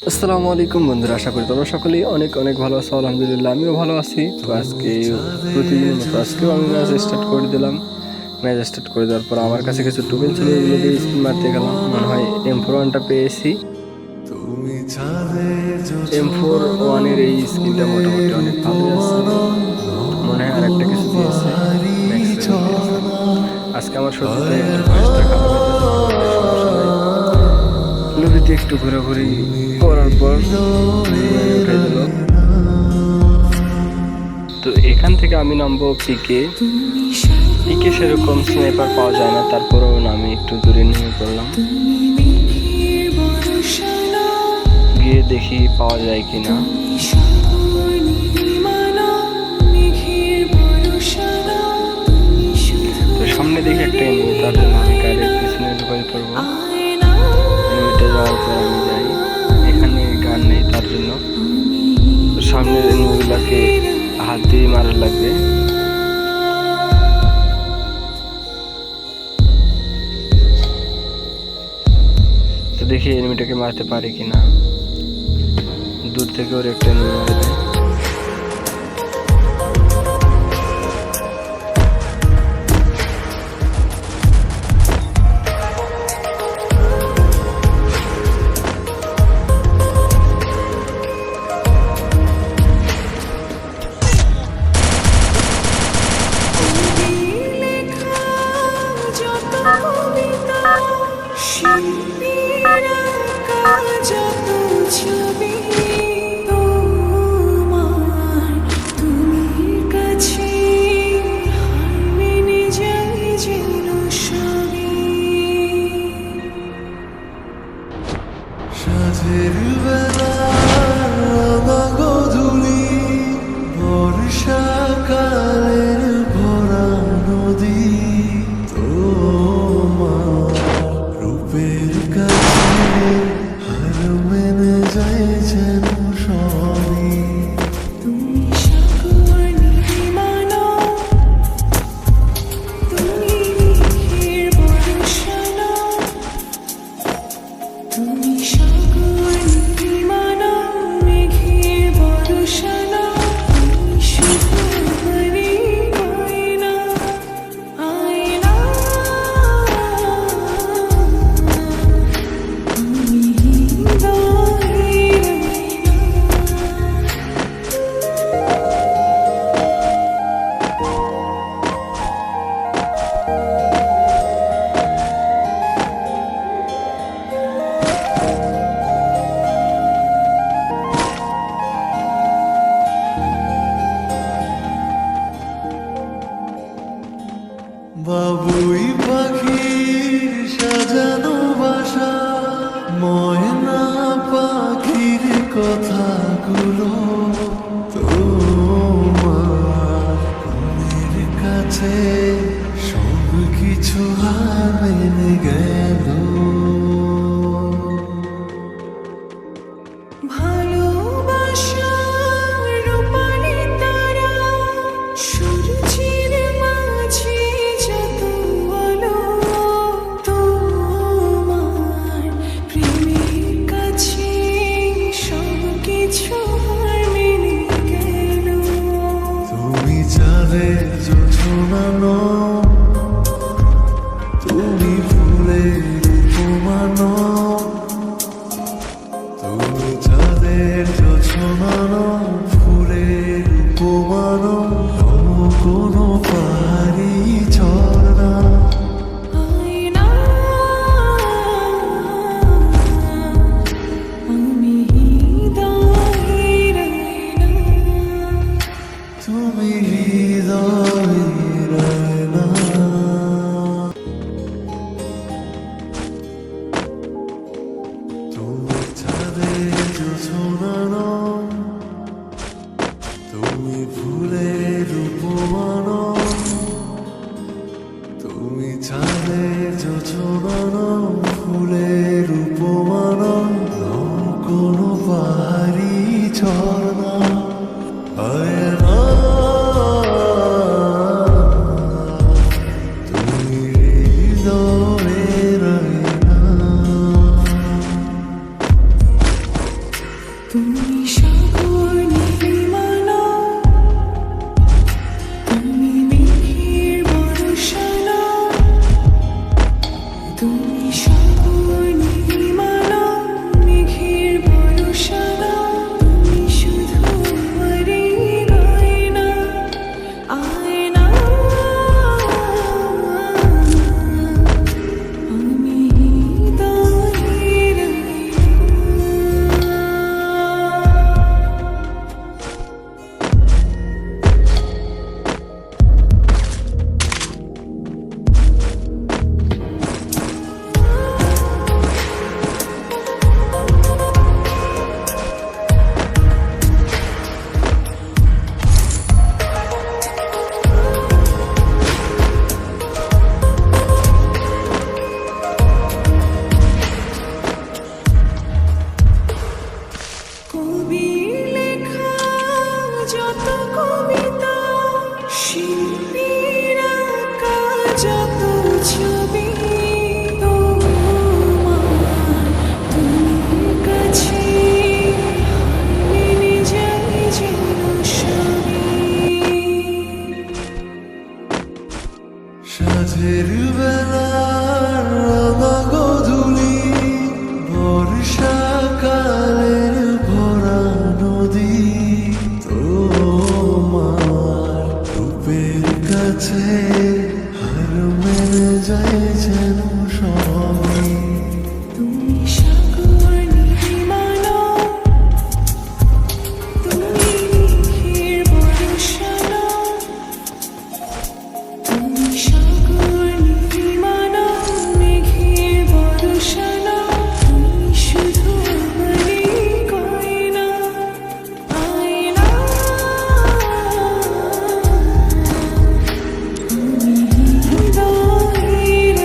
আসসালামু আলাইকুম বন্ধুরা, আশা করি তোমরা সকলেই অনেক অনেক ভালো আছো। আলহামদুলিল্লাহ আমিও ভালো আছি। তো আজকে প্রতিদিনের মতো আজকেও আমি ম্যাচ স্টার্ট করে দিলাম। ম্যাচ স্টার্ট করে দেওয়ার পর আমার কাছে কিছু টোকেন ছিল, এগুলো দিয়ে স্পিন মারতে গেলাম। মনে হয় M41টা পেয়েছি। M41-এর এই স্কিনটা মোটামুটি অনেক ভালোই আছে। মনে হয় আরেকটা কিছু দিয়েছে, ম্যাক্স লেভেল দিয়েছে। আজকে আমার সত্যি একটু ভয়েসটা খারাপ হইতেছে, সমস্যা নাই। লবিতে একটু ঘোরাঘুরি করার পর উঠে দিল। তো এখান থেকে আমি নামবো পিকে। পিকে সেরকম স্নাইপার পাওয়া যায় না, তারপরেও আমি একটু দূরে নেমে পড়লাম, গিয়ে দেখি পাওয়া যায় কিনা। তো সামনে দেখি একটা এনিমি, তার জন্য আমি গাড়ির পিছনে লুকাই পড়বো। এনিমিটা যাওয়ার পর আমি যাই, এখানে গান নেই তার জন্য। তো সামনের এনিমিগুলাকে হাত দিয়ে মারা লাগবে। তো দেখি এনিমিটাকে মারতে পারি কিনা। দূর থেকে ওর একটা এনিমি মারা দেয়। সাজের বেলা গধূলি বর্ষাকালের ভরা নদী, তোমার রূপের কাছে হার মেনে যায় যেন সবই। বাবুই পাখির সাজানো বাসা, ময়না পাখির কথাগুলো তোমার মনের কাছে সব কিছু হার মেনে গেল। তুমি ফুলের উপমানো, তুমি চাঁদের জোছনানো, ফুলের উপমানো, কোনো পারি ঝর্ণা। তুমি হৃদয়ের আয়না, তুমি চাঁদের জোছনানো, তুমি ফুলের উপমানো, তুমি চাঁদের জোছনানো, ফুলের উপমানো, কোনো পাহাড়ি ঝর্ণা। তুমি হৃদয়ের আয়না। তুমি সাগর নির্মাণা, তুমি মেঘের বর্ষণা, তুমি সাগর নির্মাণা, মেঘের বর্ষণা, তুমি শুধু আমারই গয়না, আয়না। আমি হৃদয়ের কবির লেখা যত কবিতা, শিল্পীর আঁকা যত ছবি, তোমার কাছে মেনে যায় যেন সবই। সাঁঝের বেলার রাঙা গোধূলি, বর্ষাকালের ভরা নদী, তোমার রূপের কাছে হার মেনে যায় যেন সবই। তুমি সাগর নির্মাণা, তুমি মেঘের বর্ষণা, তুমি সাগর নির্মাণা, মেঘের বর্ষণা, তুমি শুধু আমারই গয়না, আয়না। আমি হৃদয়ের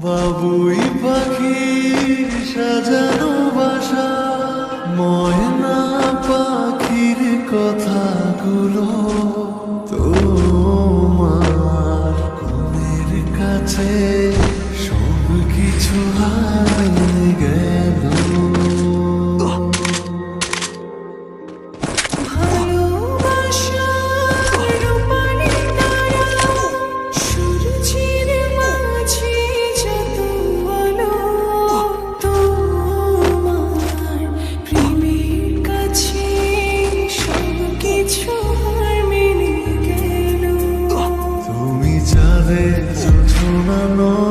বাবুই পাখির সাজানো বাসা, ময়না পাখির কথাগুলো তোমার কোণের কাছে সব কিছু হারিয়ে গেল। ভালোবাসার রূপালি তারা, সূর্যের মাঝে যত আলো, তোমার প্রেমের কাছে সব কিছু হার মেনে গেল। তুমি চাঁদের যোছনা নও,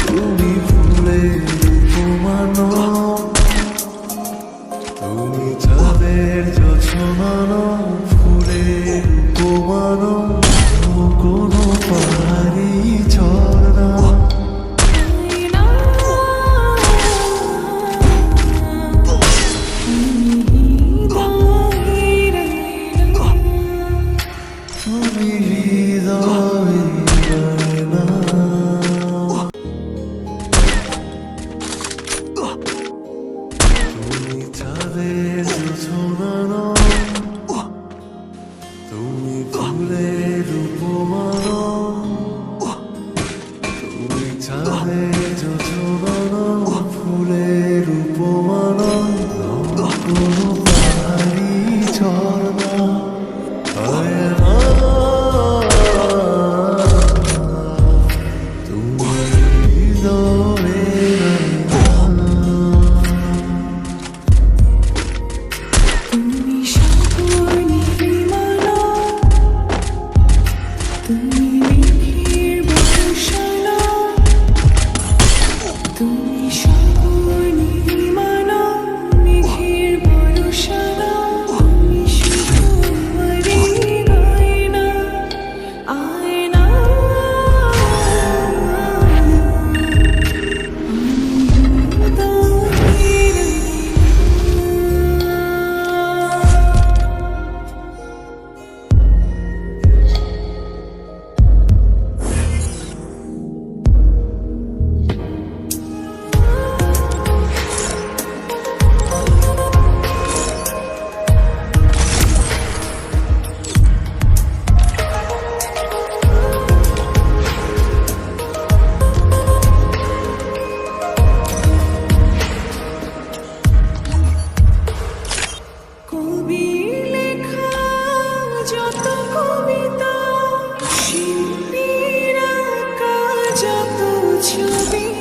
তুমি ফুলের উপমা নও, তুমি চাঁদের যোছনা নও, ফুলের উপমা নও, ও কোনো পাহাড়ি ঝর্ণা। আয়না। আমি হৃদয়ের তুমি হৃদয়ের আয়না। ছবি